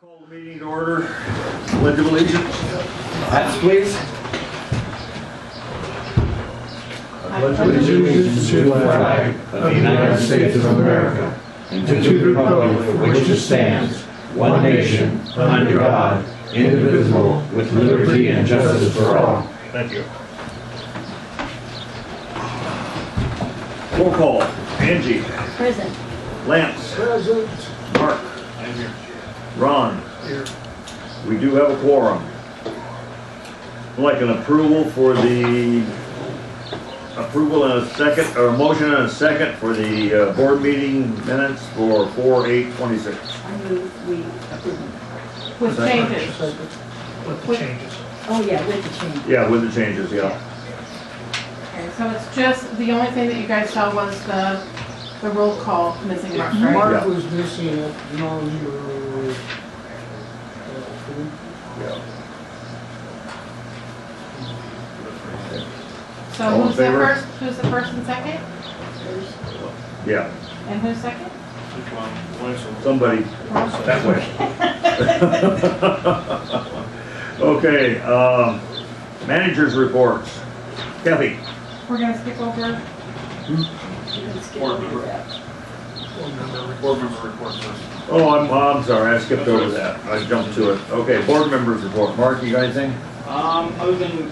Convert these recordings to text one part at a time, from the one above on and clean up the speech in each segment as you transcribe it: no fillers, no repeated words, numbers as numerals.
Call the meeting to order. Pledge of allegiance. Hats, please. I pledge allegiance to the flag of the United States of America and to the republic for which it stands, one nation, under God, indivisible, with liberty and justice for all. Thank you. Roll call. Angie. Present. Lance. Present. Mark. I'm here. Ron. Here. We do have a quorum. I'd like an approval for the approval and a second, or a motion and a second for the board meeting minutes for 4/8/26. I move we approve. With Second. changes. With the changes. Oh, yeah, with the change. Yeah, with the changes, yeah. Okay, so it's just, the only thing that you guys saw was the roll call missing Mark, right? Yeah. Mark was missing it, no, you were. Yeah. So All in who's the favor? who's the first and second? Yeah, And who's second? somebody that way. Okay, managers reports. Kathy. We're gonna skip over, You can skip over that. Board member report first. Oh, I'm sorry, I skipped over that. I jumped to it. Okay, board members report. Mark, you got anything? Other than,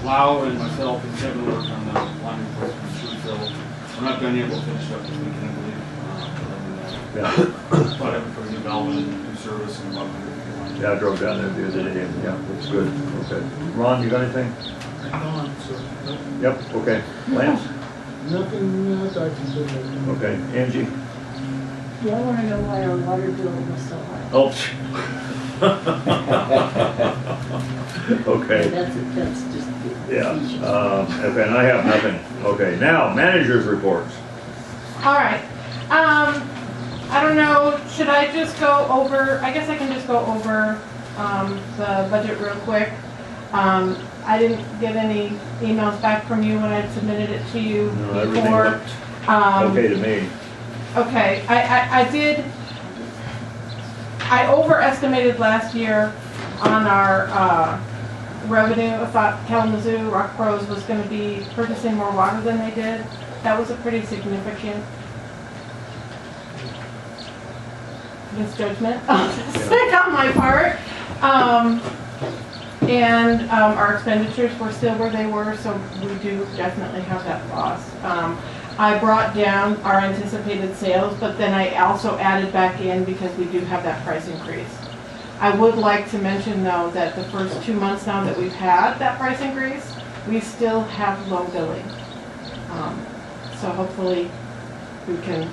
Lau and myself and Kevin worked on the line replacement shoot fill. We're not done yet, we'll finish up this weekend, I believe. Yeah. But I for new Galvin, new service and about. Yeah, I drove down there the other day, and yeah, looks good. Okay. Ron, you got anything? Gone, so, Yep, okay. Lance? nothing that I can do. Okay. Angie? Yeah, I want to know why our water bill was so high. Oh. Okay. That's just. Yeah, okay, and I have nothing. Okay, now, managers reports. all right. I don't know, should I just go over, I guess I can just go over, the budget real quick. I didn't get any emails back from you when I submitted it to you No, everything before. looked okay to me. Okay, I overestimated last year on our revenue. I thought Kalamazoo, Rock Pros was gonna be purchasing more water than they did. That was a pretty significant misjudgment on my part. And our expenditures were still where they were, so we do definitely have that loss. I brought down our anticipated sales, but then I also added back in because we do have that price increase. I would like to mention though that the first 2 months now that we've had that price increase, we still have low billing. So hopefully we can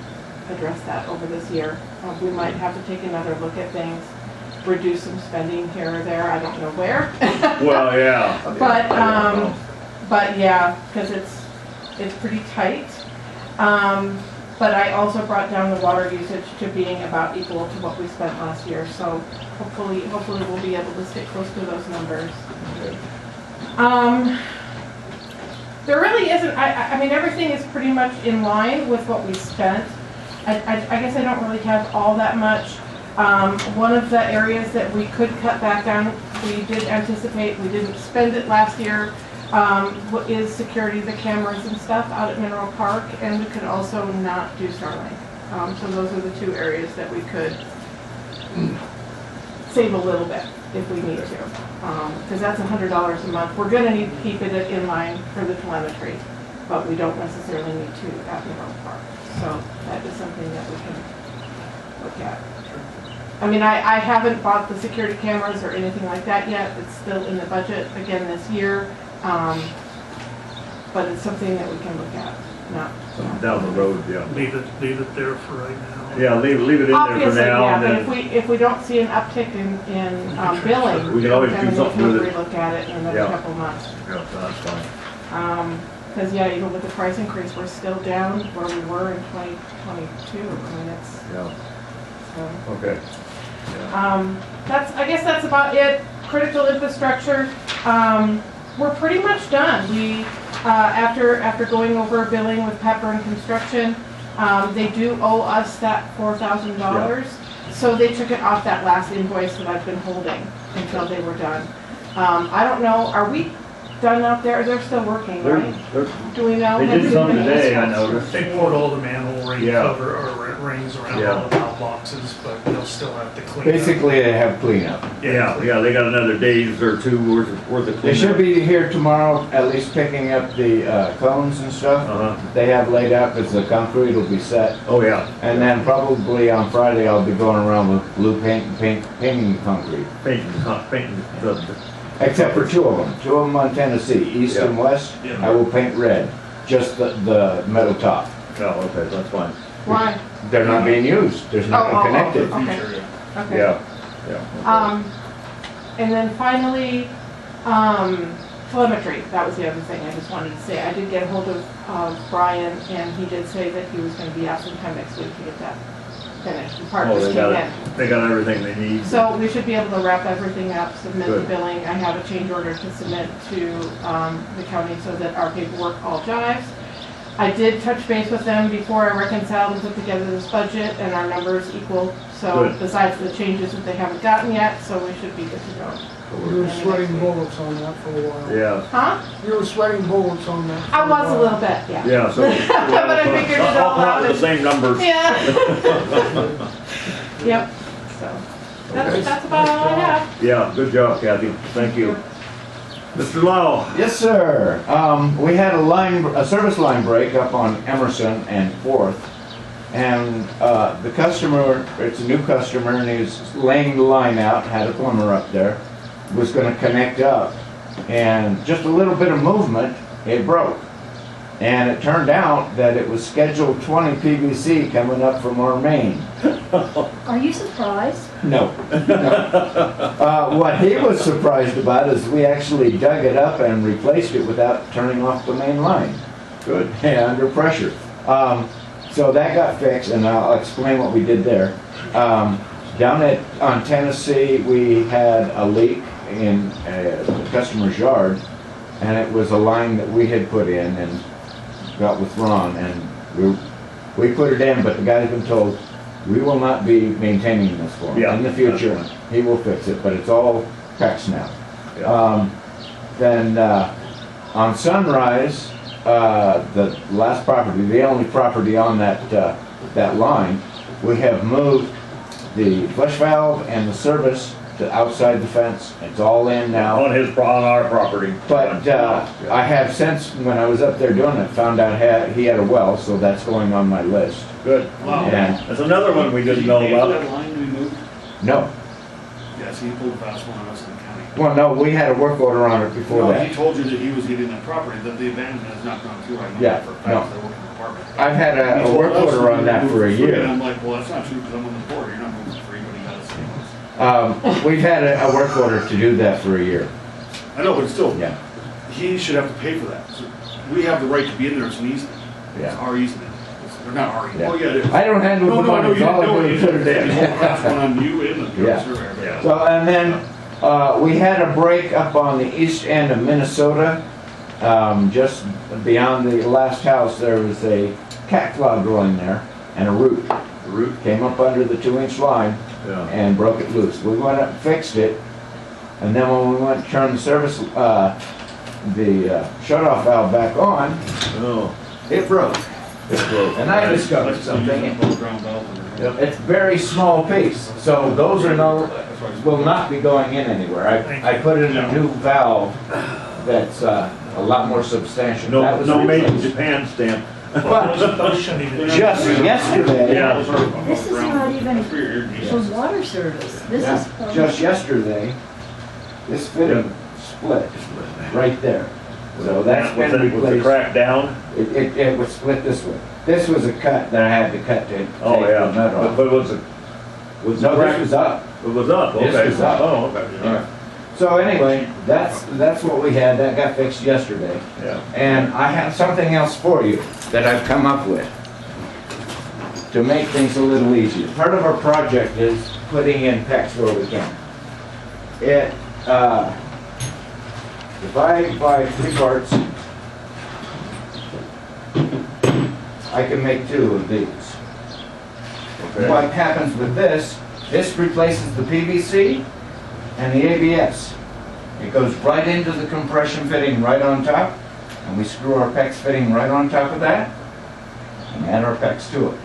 address that over this year. We might have to take another look at things, reduce some spending here or there, I don't know where. Well, yeah. But yeah, because it's pretty tight. But I also brought down the water usage to being about equal to what we spent last year, so hopefully we'll be able to stick close to those numbers. There really isn't, I mean, everything is pretty much in line with what we spent. I guess I don't really have all that much. One of the areas that we could cut back on, we did anticipate, we didn't spend it last year, is security, the cameras and stuff out at Mineral Park, and we could also not do Starlink. So those are the two areas that we could save a little bit if we need to, because that's $100 a month. We're gonna need to keep it in line for the telemetry, but we don't necessarily need to at Mineral Park. So that is something that we can look at. I mean, I haven't bought the security cameras or anything like that yet. It's still in the budget again this year. But it's something that we can look at, not. Down the road, yeah. Leave it there for right now. Yeah, leave it in there for Obviously, now. yeah, And but then, if we don't see an uptick in billing, We can always then do something with it. Relook at it in another Yeah. couple months. yeah, that's fine. Because yeah, even with the price increase, we're still down where we were in 2022. I mean, it's, Yeah, so. okay. Yeah. I guess that's about it. Critical infrastructure, we're pretty much done. We, after going over billing with Pepper and Construction, they do owe us that $4,000. So they took it off that last invoice that I've been holding until they were done. I don't know, are we done out there? They're still working, right? Do we know? They Have did we some been- today, I noticed. They poured all the manhole ring Yeah. cover or rings around Yeah. all the valve boxes, but they'll still have to clean up. Basically, they have cleanup. Yeah, they got another days or two worth of They should cleanup. be here tomorrow, at least picking up the cones and stuff. Uh-huh. They have laid out, because the concrete will be set. Oh, yeah. And then probably on Friday, I'll be going around with blue paint and painting the concrete. Painting the, Except for two of them on Tennessee, east and west, Yeah. I will paint red, just the metal top. oh, okay, that's fine. Why? They're not being used, there's Oh, nothing connected. Okay. Future, yeah. Okay. Yeah. And then finally, telemetry, that was the other thing I just wanted to say. I did get a hold of Brian, and he did say that he was gonna be out sometime next week to get that finished. The part Oh, just they came got in. it. They got everything they need. So we should be able to wrap everything up, submit the Good. billing. I have a change order to submit to the county so that our paperwork all jives. I did touch base with them before I reconciled and put together this budget, and our numbers equal. So Good. besides the changes that they haven't gotten yet, so we should be good to go. You were sweating bullets on that for a while. Yeah, Huh? You were sweating bullets on that. I was a little bit, yeah. yeah, so. But I figured it all out. The same numbers. Yeah. Yep, so, Okay. that's about all I have. Yeah, good job, Kathy. Thank you. Mr. Lau. Yes, sir. We had a service line break up on Emerson and 4th. And the customer, it's a new customer, and he's laying the line out, had a plumber up there, was gonna connect up. And just a little bit of movement, it broke. And it turned out that it was scheduled 20 PVC coming up from our main. Are you surprised? No. What he was surprised about is we actually dug it up and replaced it without turning off the main line. Good. Yeah, under pressure. So that got fixed, and I'll explain what we did there. Down on Tennessee, we had a leak in the customer's yard, and it was a line that we had put in and got with Ron, and we put it in, but the guy's been told, we will not be maintaining this for him. Yeah, In the future, that's fine. he will fix it, but it's all fixed now. Yeah. Then on Sunrise, the last property, the only property on that line, we have moved the flush valve and the service to outside the fence. It's all in now. On our property. But I have since, when I was up there doing it, found out he had a well, so that's going on my list. Good. Wow. And, That's another one we didn't know That about. line we moved? no, Yeah, so he pulled a fast one on us in the county. well, no, we had a work order on it before No, that. he told you that he was getting that property, that the abandonment has not gone through. I know Yeah, that for a fact, no. they're working in the department. I've had He a told work us order on that for a And year. I'm like, well, that's not true, because I'm on the board, you're not moving for free, but he got us. We've had a work order to do that for a year, I know, but still, yeah, he should have to pay for that. So we have the right to be in there, it's an easement. It's yeah. our easement. Or not our easement. Yeah. Oh, yeah, it is. I don't handle No, the no, no, money, you all I don't, do you is put it didn't. in. That's one on you and the Yeah. surveyor. Yeah. So, and then, we had a break up on the east end of Minnesota. Just beyond the last house, there was a cat claw growing there, and a root The root. came up under the 2-inch line Yeah. and broke it loose. We went up and fixed it, and then when we went to turn the service, the shut-off valve back on, Oh, it broke. it broke. And I discovered Let's use something. that little ground valve in there. Yep. It's very small piece, so those are no, That's why it's- will not be going in anywhere. I put in a new valve that's a lot more substantial. That No, was no made in replaced. Japan stamp. But Those shouldn't even. just yesterday, Yeah. This is not even That's for your irrigation. for water service. This yeah, is for. just yesterday, this fitting split right there. So that's Was been it- was the replaced. crack down? It was split this way. This was a cut that I had to cut to take Oh, the yeah. nut off. But was it, was the No, crack? this was up. It was up, This okay. was up. Oh, okay. Yeah. So anyway, that's what we had. That got fixed yesterday. Yeah. And I have something else for you that I've come up with to make things a little easier. Part of our project is putting in PEX where we can. If I buy 3 parts, I can make 2 of these. Okay. What happens with this This replaces the PVC and the ABS. It goes right into the compression fitting right on top, and we screw our PEX fitting right on top of that, and add our PEX to it.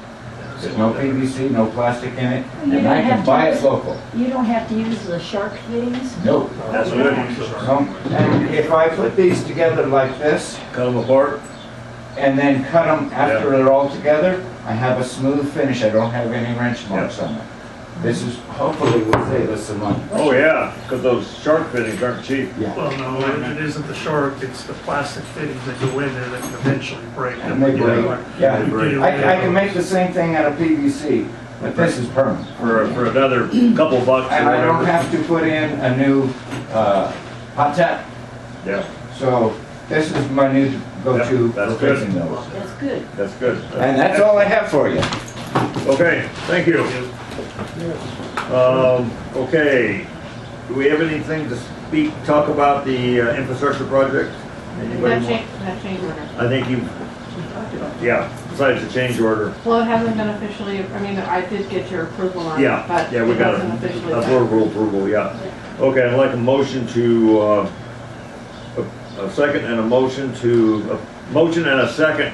There's no PVC, no plastic in it, You and don't I can have buy to it use- local. You don't have to use the shark fittings? Nope. That's good. No. And if I put these together like this, Cut them apart. and then cut them after Yeah. they're all together, I have a smooth finish. I don't have any wrench marks on it. This is, hopefully will save us some money. Oh, yeah, because those shark fittings aren't cheap. Yeah. Well, no, it isn't the shark, it's the plastic fittings that go in there that can eventually break. And they break. Yeah. They break. I can make the same thing out of PVC, but this is permanent. For another couple bucks or And I don't whatever. have to put in a new hot tap. Yeah, So this is my new go-to Yeah, that's for good. fixing those. That's good. that's good. And that's all I have for you. Okay, thank you. Okay, do we have anything to talk about the infrastructure project? Anybody want- That change order. I think you, yeah, besides the change order. Well, it hasn't been officially, I mean, I did get your approval on it, Yeah, but yeah, we it got hasn't officially a been. verbal approval, yeah. Okay, I'd like a motion to, a second and a motion to, a motion and a second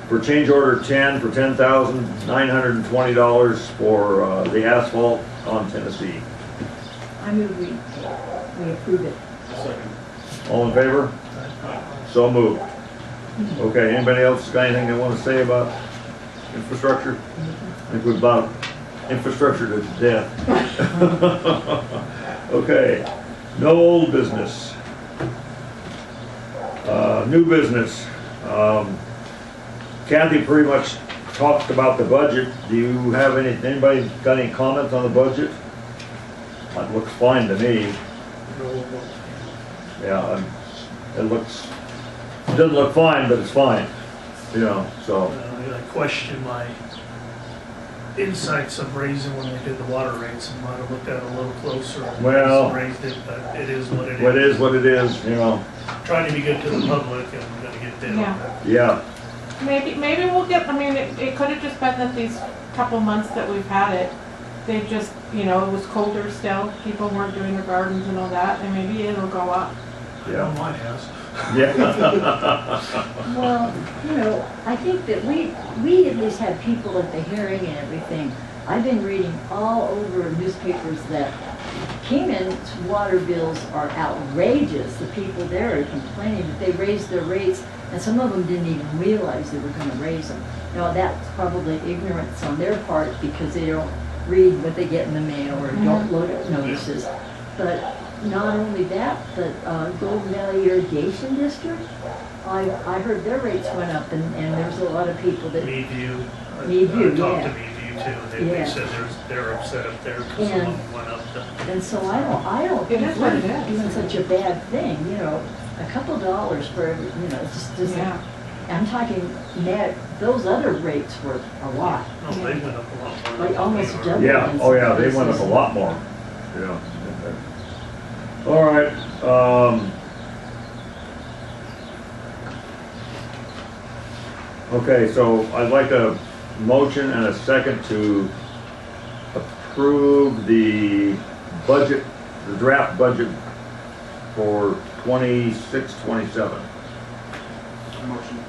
for change order 10 for $10,920 for the asphalt on Tennessee. I move we approve it. Second. All in favor? So moved. Okay, anybody else got anything they want to say about infrastructure? I think we've about infrastructure to death. Okay, no old business. New business. Kathy pretty much talked about the budget. Do you have anybody got any comments on the budget? It looks fine to me. Yeah, it doesn't look fine, but it's fine, you know, so. I question my insights of raising when they did the water rates, and might have looked at it a little closer. and Well- Raised it, but it is what it is. What is what it is, you know, Trying to be good to the public, and we're gonna get down. Yeah. yeah, Maybe we'll get, I mean, it could have just been that these couple months that we've had it, they just, it was colder still, people weren't doing their gardens and all that, and maybe it'll go up. Yeah, yeah, mine has. yeah. Well, I think that we at least had people at the hearing and everything. I've been reading all over newspapers that Kingman's water bills are outrageous. The people there are complaining that they raised their rates, and some of them didn't even realize they were gonna raise them. Now, that's probably ignorance on their part because they don't read what they get in the mail or don't look at notices. But not only that, but Golden Valley Irrigation District, I heard their rates went up, and there's a lot of people that, Meadview. Meadview, I talked yeah. to Meadview too, they Yeah. said they're upset up there because some of them went up to. and so I don't It think is what we're it is. doing such a bad thing, a couple dollars for every, just, Yeah. I'm talking net, those other rates were a lot. No, they went up a lot more. Like almost than we double. were. Yeah, oh yeah, they went up a lot more, yeah. All right, okay, so I'd like a motion and a second to approve the budget, the draft budget for 26-27. Motion.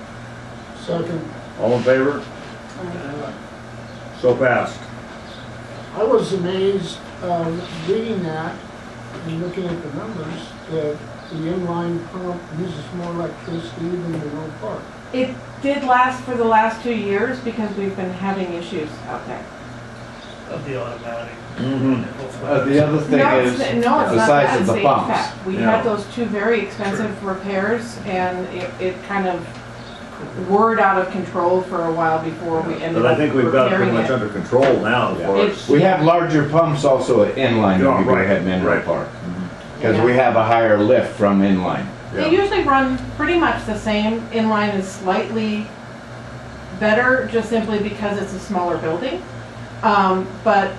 Second, All in favor? So passed. I was amazed, reading that and looking at the numbers, that the inline pump uses more electricity than the road park. It did last for the last 2 years because we've been having issues out there. Of the automatic. Mm-hmm. The other thing No, is it's the not size that, of it's the the pumps. HVAC. We Yeah. had those two very expensive repairs, and it kind of whirred out of control for a while before we ended But I up think we've got it pretty repairing much it. under control now as far It's- as. We have larger pumps also at inline Yeah, than we do right, at Mineral right. Park. Because we have a higher lift from inline. They Yeah. usually run pretty much the same. Inline is slightly better, just simply because it's a smaller building. But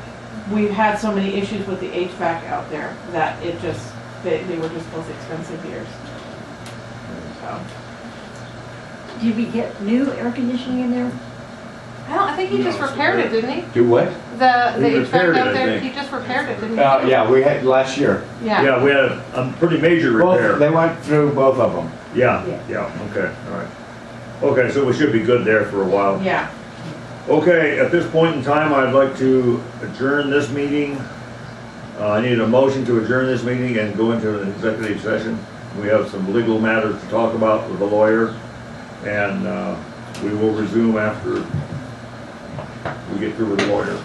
we've had so many issues with the HVAC out there that it just, they were just those expensive years. So, Did we get new air conditioning in there? I think he just repaired it, didn't he? Do what? The He HVAC repaired it, out I there, think. he just repaired it, didn't he? Yeah, we had last year. Yeah, we had a pretty major repair. Both, they went through both of them. Yeah, okay, all right. Okay, so we should be good there for a while. Yeah. Okay, at this point in time, I'd like to adjourn this meeting. I need a motion to adjourn this meeting and go into an executive session. We have some legal matters to talk about with the lawyer, and we will resume after we get through with the lawyer.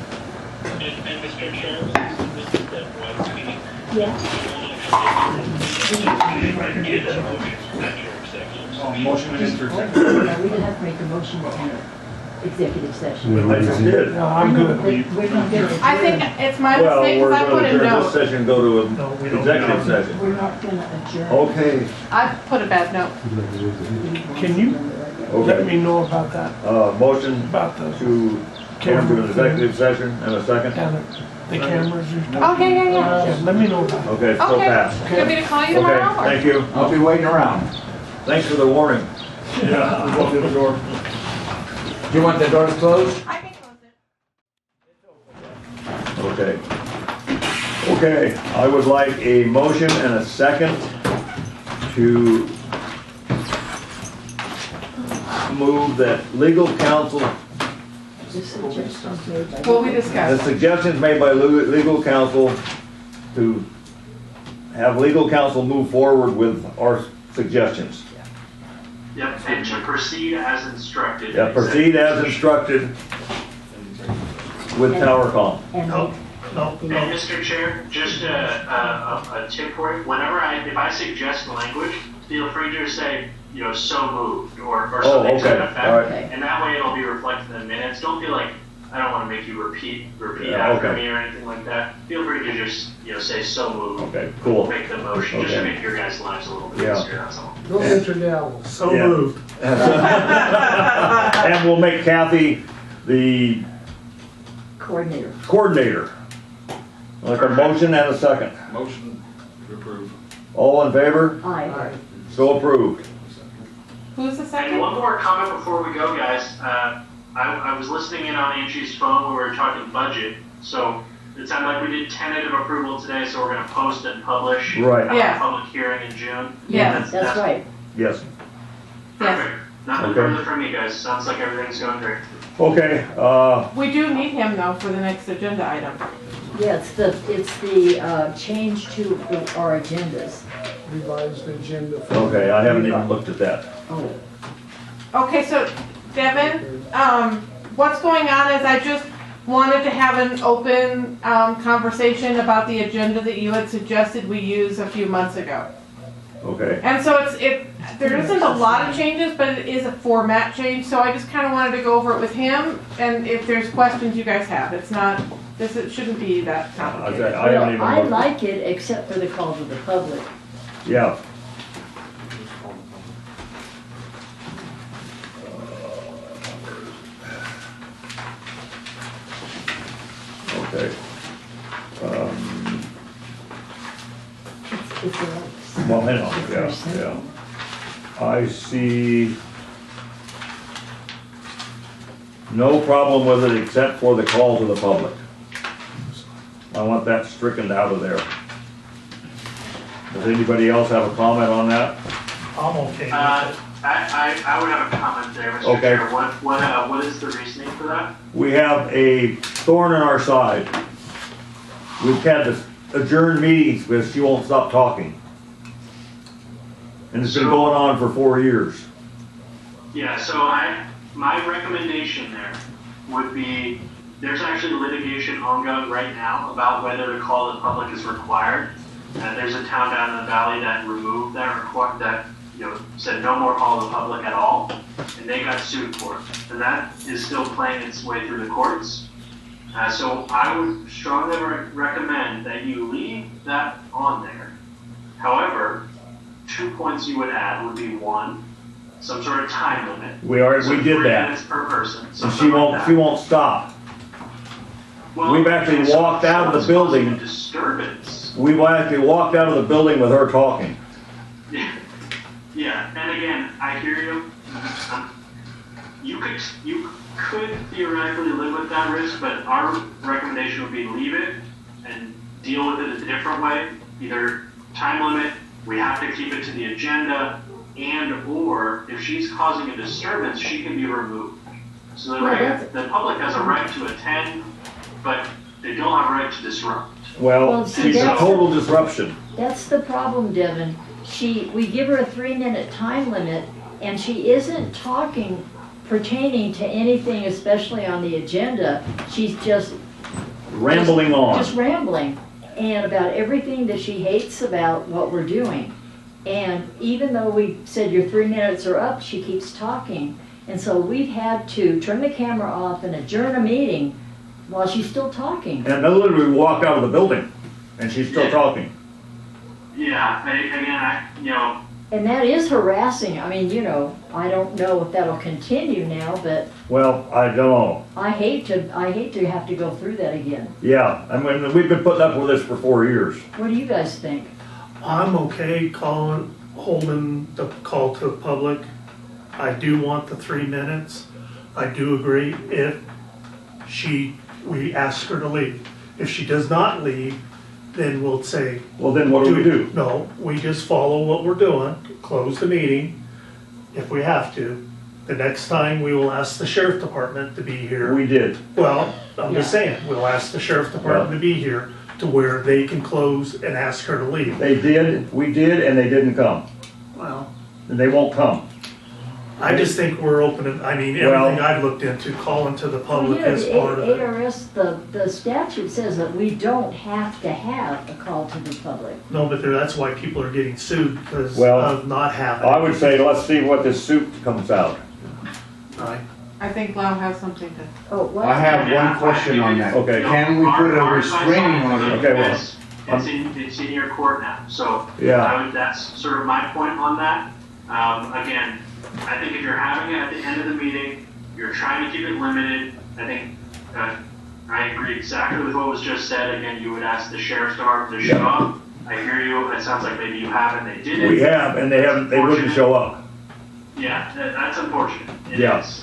And Mr. Chair, this is the CDWID speaking. Yeah. Get a motion at your executive session. Motion to enter executive. No, we didn't have to make a motion to enter executive session. I just did. No, I'm good. We're not gonna I think adjourn. it's my Well, mistake, we're because I gonna put a adjourn this note. session, go to No, we an don't. executive session. We're not gonna adjourn. Okay, I put a bad note. Can you let okay. me know about that, Motion about the to go into an executive session and a second? the cameras or stuff? Okay, yeah, yeah. Yeah, let me know about it. Okay, still Okay. passed. You want me to call you Okay, tomorrow? or- thank you. I'll be waiting around. Thanks for the warning. Yeah, we'll go through the door. Do you want the doors closed? I can close it. Okay. Okay, I would like a motion and a second to move that legal counsel, This suggestion's made by. What we the discussed. suggestions made by legal counsel to have legal counsel move forward with our suggestions. Yep, and to proceed as instructed. Yeah, proceed as instructed with TowerCom. And No, no, And no. Mr. Chair, just a tip for you, whenever if I suggest language, feel free to say, so moved, or Oh, something to okay, that all effect. right. And that way it'll be reflected in the minutes. Don't feel like, I don't want to make you repeat Yeah, after okay. me or anything like that. Feel free to just, say so moved. Okay, We'll cool. make the motion, just to Okay. make your guys' lives a little bit Yeah. easier, that's all. Go get your gavel. So Yeah. moved. And we'll make Kathy the coordinator. coordinator. Like a motion and a second. Motion to approve. All in favor? Aye. So approved. Who's the And second? one more comment before we go, guys. I was listening in on Angie's phone when we were talking budget, so it sounded like we did tentative approval today, so we're gonna post and publish. Right. Have a Yeah. public hearing in June. Yeah. That's right. Yes. Perfect. Nothing Okay. further from you guys. Sounds like everything's going great. Okay, We do need him though for the next agenda item. Yeah, it's the change to our agendas. Revised agenda. for- okay, I haven't even looked at that. Oh, Okay, so Devin, what's going on is I just wanted to have an open conversation about the agenda that you had suggested we use a few months ago. Okay, And so there isn't a lot of changes, but it is a format change, so I just kind of wanted to go over it with him, and if there's questions you guys have, it shouldn't be that complicated. I haven't even well, I looked. like it except for the call to the public. Yeah. Okay. It's a. Well, hang on, the yeah, first thing. yeah. I see no problem with it except for the call to the public. I want that stricken out of there. Does anybody else have a comment on that? I'm okay with it. I would have a comment there, Mr. Okay. Chair. What is the reasoning for that? We have a thorn in our side. We've had to adjourn meetings because she won't stop talking. And it's been going on for 4 years. Yeah, so my recommendation there would be, there's actually litigation ongoing right now about whether the call to the public is required. There's a town down in the valley that removed that said no more call to the public at all, and they got sued for it. And that is still playing its way through the courts. So I would strongly recommend that you leave that on there. However, 2 points you would add would be, one, some sort of time limit. We So did 3 that. minutes per person. And something she like won't that. stop. Well, We've actually so walked out of the it's causing building. a disturbance. We've actually walked out of the building with her talking. Yeah, and again, I hear you. could theoretically live with that risk, but our recommendation would be leave it and deal with it a different way. Either time limit, we have to keep it to the agenda, and or if she's causing a disturbance, she can be removed. So the public has a right to attend, but they don't have a right to disrupt. Well, see, she's a that's- total disruption. That's the problem, Devin. We give her a 3-minute time limit, and she isn't talking pertaining to anything, especially on the agenda. She's just Rambling on. just rambling, and about everything that she hates about what we're doing. And even though we said your 3 minutes are up, she keeps talking. And so we've had to turn the camera off and adjourn a meeting while she's still talking. And literally we walk out of the building and she's still talking. Yeah, again, And that is harassing. I mean, I don't know if that'll continue now, but Well, I don't know. I hate to have to go through that again. Yeah, I mean, we've been putting up with this for 4 years. What do you guys think? I'm okay holding the call to the public. I do want the 3 minutes. I do agree if we ask her to leave. If she does not leave, then we'll say. Well, then what do we do? No, we just follow what we're doing, close the meeting if we have to. The next time, we will ask the sheriff department to be here. We did. Well, I'm just saying, we'll ask the sheriff department to be here to where they can close and ask her to leave. They did, we did, and they didn't come. Well, And they won't come. I just think we're open, I mean, Well- everything I've looked into, calling to the public Well, is part of the it. ARS, the statute says that we don't have to have a call to the public. No, but that's why people are getting sued because Well, of not having. I would say, let's see what this suit comes out. Right. I think Lau has something to. Oh, what? I have one question on that. Okay. Can we put a restraining order? Okay, well, It's in your court now, so Yeah. that's sort of my point on that. Again, I think if you're having it at the end of the meeting, you're trying to keep it limited. I think I agree exactly with what was just said. Again, you would ask the sheriff's department to show up. I hear you. It sounds like maybe you haven't. They didn't. We have, and they wouldn't show up. Yeah, that's unfortunate. It Yeah. is.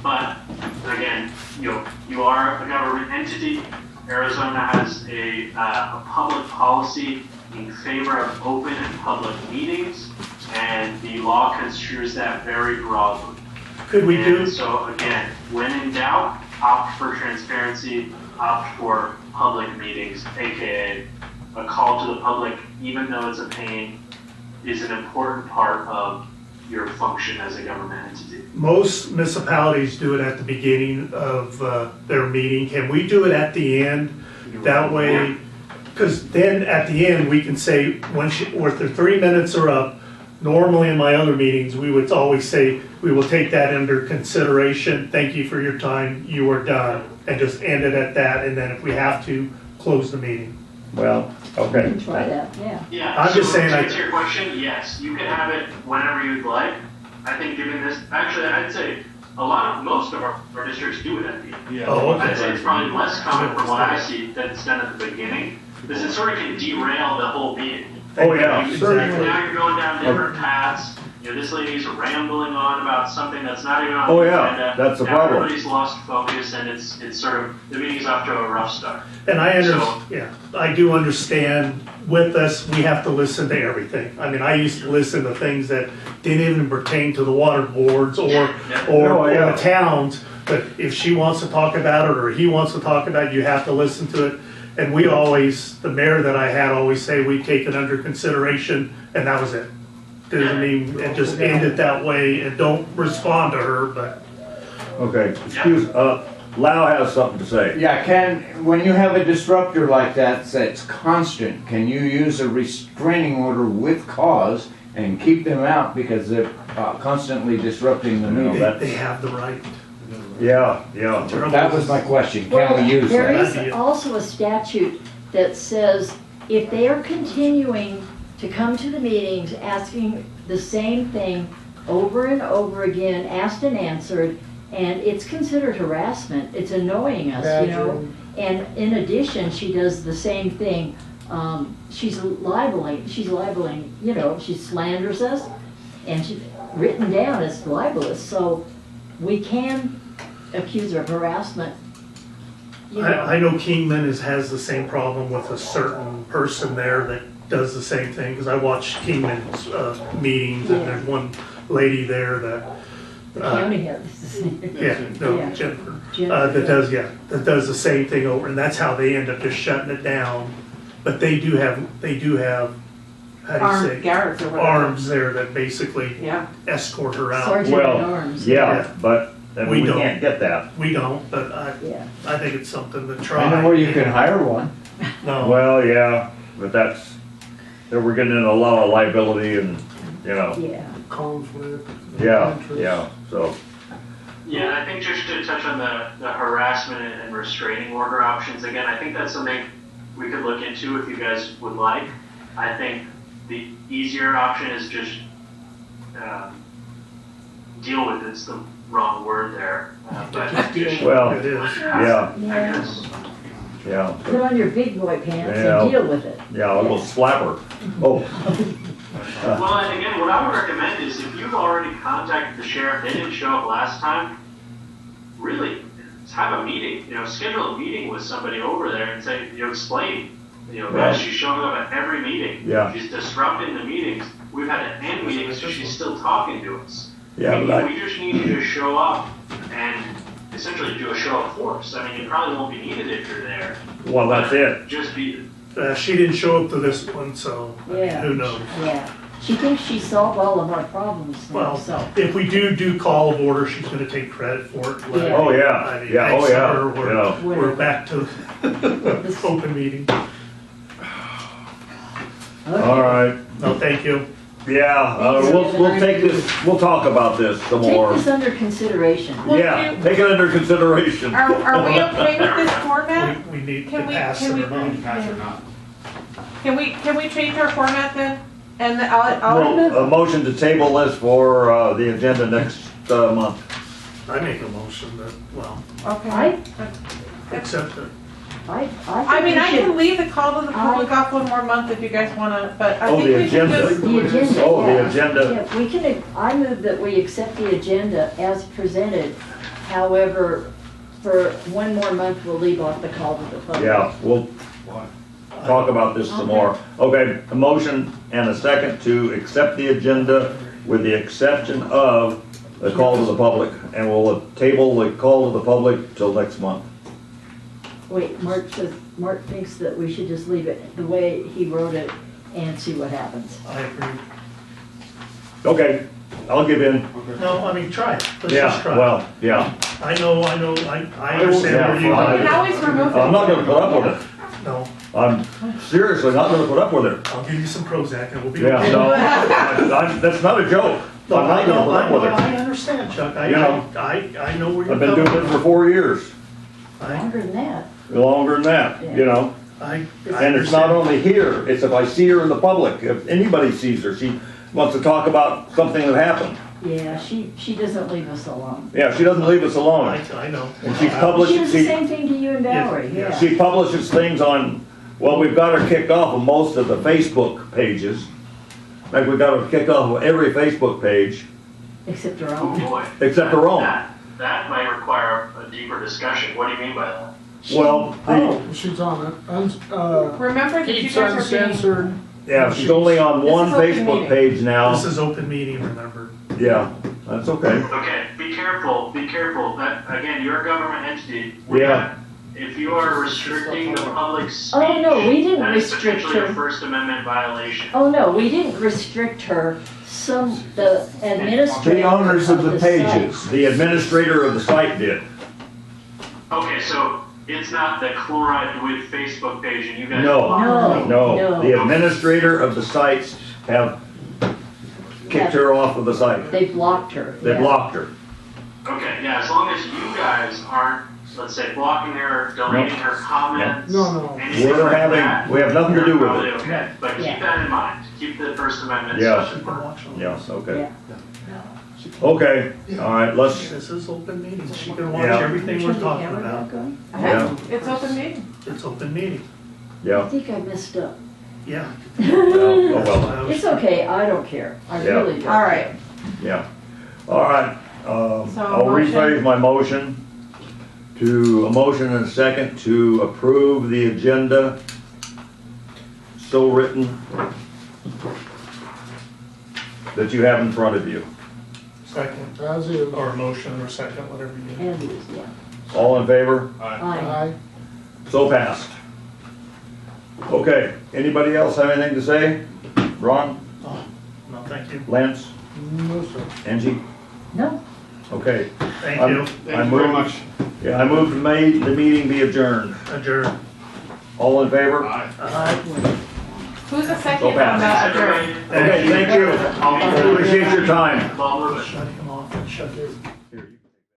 But again, you are a government entity. Arizona has a public policy in favor of open and public meetings, and the law construes that very broadly. Could we do, And so again, when in doubt, opt for transparency, opt for public meetings, AKA a call to the public, even though it's a pain, is an important part of your function as a government entity. most municipalities do it at the beginning of their meeting. Can we do it at the end? That way, because then at the end, we can say, when the 3 minutes are up, normally in my other meetings, we would always say, we will take that under consideration. Thank you for your time. You are done. And just end it at that. And then if we have to, close the meeting. Well, We okay. can try that, yeah. Yeah. I'm just so saying To I- answer your question, yes, you can have it whenever you'd like. I think given this, actually, I'd say most of our districts do it at the end. Yeah. Oh, okay. I'd say it's probably less common from what I see that it's done at the beginning. This is sort of can derail the whole meeting. Oh, yeah. Exactly. Now you're going down different paths. This lady's rambling on about something that's not even on Oh, the yeah, agenda. that's the Now problem. Everybody's lost focus and it's sort of, the meeting's off to a rough start. And So- I do understand with us, we have to listen to everything. I mean, I used to listen to things that didn't even pertain to the water boards or Oh, yeah. the towns. But if she wants to talk about it or he wants to talk about it, you have to listen to it. And we always, the mayor that I had always say, we take it under consideration, and that was it. Doesn't mean, and just end it that way and don't respond to her, but. Okay, Lau has something to say. Yeah, when you have a disruptor like that that's constant, can you use a restraining order with cause and keep them out because they're constantly disrupting the meeting? They have the right. Yeah. That was my question, Well, can we use there that? is also a statute that says if they are continuing to come to the meetings asking the same thing over and over again, asked and answered, and it's considered harassment, it's annoying us, And in addition, she does the same thing. She's libeling, she slanders us, and she's written down as libelous, so we can accuse her of harassment, you know. I know Kingman has the same problem with a certain person there that does the same thing, because I watch Kingman's meetings, and there's one lady there that, The county has the same. yeah, no, Yeah. Jennifer, Jennifer, that does the same thing over, and that's how they end up just shutting it down. But they do have, how do you Armed say? guards or whatever. Arms there that basically Yeah. escort her out. Sergeant at Well, arms. yeah, but We we don't. can't get that. We don't, but Yeah. I think it's something to try. I know where you can hire one. No, Well, yeah, but then we're getting into a lot of liability and, you know, Yeah. Conflict. yeah, interest. yeah, so, Yeah, and I think just to touch on the harassment and restraining order options, again, I think that's something we could look into if you guys would like. I think the easier option is just deal with it's the wrong word there. But just, well, it is. yeah, I Yeah. guess. yeah, Put on your big boy pants Yeah. and deal with it. yeah, I'll go slap her. Oh, Well, and again, what I would recommend is if you've already contacted the sheriff, they didn't show up last time, really, have a meeting, schedule a meeting with somebody over there and say, explain, guys, she's showing up at every meeting. Yeah. She's disrupting the meetings. We've had to end meetings, so she's still talking to us. yeah, but We just need you to show up and essentially do a show of force. I mean, you probably won't be needed if you're there. well, that's it. Just be, She didn't show up to this one, so Yeah. who knows? Yeah. She thinks she solved all of our problems now, Well, so. if we do call of order, she's gonna take credit for it. Let- Yeah. Oh, I yeah, mean, yeah, oh, thanks to yeah, her, yeah. We're back to open meeting. All right, No, thank you. yeah, we'll take this, we'll talk about this some Take more. this under consideration. Well, Yeah, you- take it under consideration. Are we okay with this format? We need to Can we- pass can it we- or not. Pass or not? Can we change our format then? And I'll Well, a motion to table this for, the agenda next, month. I make a motion that, well, okay. accept it. I I mean, think I we can should, leave the call to the public off one more month if you guys wanna, but I Oh, think the we should agenda. just. the agenda, Oh, the yeah. agenda. Yeah, we can, I move that we accept the agenda as presented. However, for one more month, we'll leave off the call to the public. Yeah, we'll talk about this some more. Okay, a motion and a second to accept the agenda with the exception of the call to the public. And we'll table the call to the public till next month. Wait, Mark thinks that we should just leave it the way he wrote it and see what happens. I agree. Okay, I'll give in. No, I mean, try it. Let's just Yeah, try it. well, yeah. I understand Yeah, where you well, You can are. always remove I'm it. not gonna put up with it. No, I'm seriously not gonna put up with it. I'll give you some Prozac and we'll be Yeah, okay. no, that's not a joke. No, I'm not I gonna know, put up with I it. understand, Chuck. You know. I know where you're I've been doing coming it for 4 years, from. Longer than that. longer than that, you know? I And it's not understand. only here, it's if I see her in the public, if anybody sees her, she wants to talk about something that happened. Yeah, she doesn't leave us alone. Yeah, she doesn't leave us alone. I know. And she She publishes, does the same thing to you and Valerie, Yeah, yeah. she publishes things on, well, we've got her kicked off of most of the Facebook pages. Like we've got her kicked off of every Facebook page, Except her oh own. boy. except her own. That might require a deeper discussion. What do you mean by that? Well, the, Oh, She's on it, Remember that you keeps guys are being. uncensored. yeah, she's only on This one is open Facebook meeting. page now. This is open meeting, remember? Yeah, that's okay. Okay, be careful, be careful. That, again, you're a government entity. We're Yeah. not- If you are restricting the public's speech. Oh, no, we didn't that is restrict potentially a her. First Amendment violation. Oh, no, we didn't restrict her. The administrator. The owners of the site- pages. The administrator of the site did. Okay, so it's not the chloride with Facebook page and you guys. No. blocked it. No, the No. administrator of the sites have kicked her off of the site. They blocked her. They yeah. blocked her. Okay, yeah, as long as you guys aren't, let's say, blocking her, deleting her comments. No. anything We're like having, that, we have nothing to do you're with probably it. okay. But Yeah. keep that in mind. Keep the First Amendment Yeah. stuff You in can mind. watch on. Yes, okay. Yeah. Okay, all right, let's, This is open meeting. She can watch Yeah. everything we're Turn the talking camera about. back on? yeah, It's open meeting. It's open meeting. I yeah. think I messed up. Yeah. Oh, well, It's okay, I don't care. I Yeah. really don't. All right. yeah. All right, So I'll motion. rephrase my motion to, a motion and a second to approve the agenda so written that you have in front of you. Second, As is. or a motion or second, whatever you need. And is, yeah. All in favor? Aye. Aye. So passed. Okay, anybody else have anything to say? Ron, No, thank you. Lance, No, sir. Angie? No, Okay. Thank I'm- you. Thank you very much. Yeah, I move to make the meeting be adjourned. Adjourn. All in favor? Aye. Who's the So second on passed. that adjourn? Okay, thank you. Appreciate your time. I'll move it. Shut him off and shut it.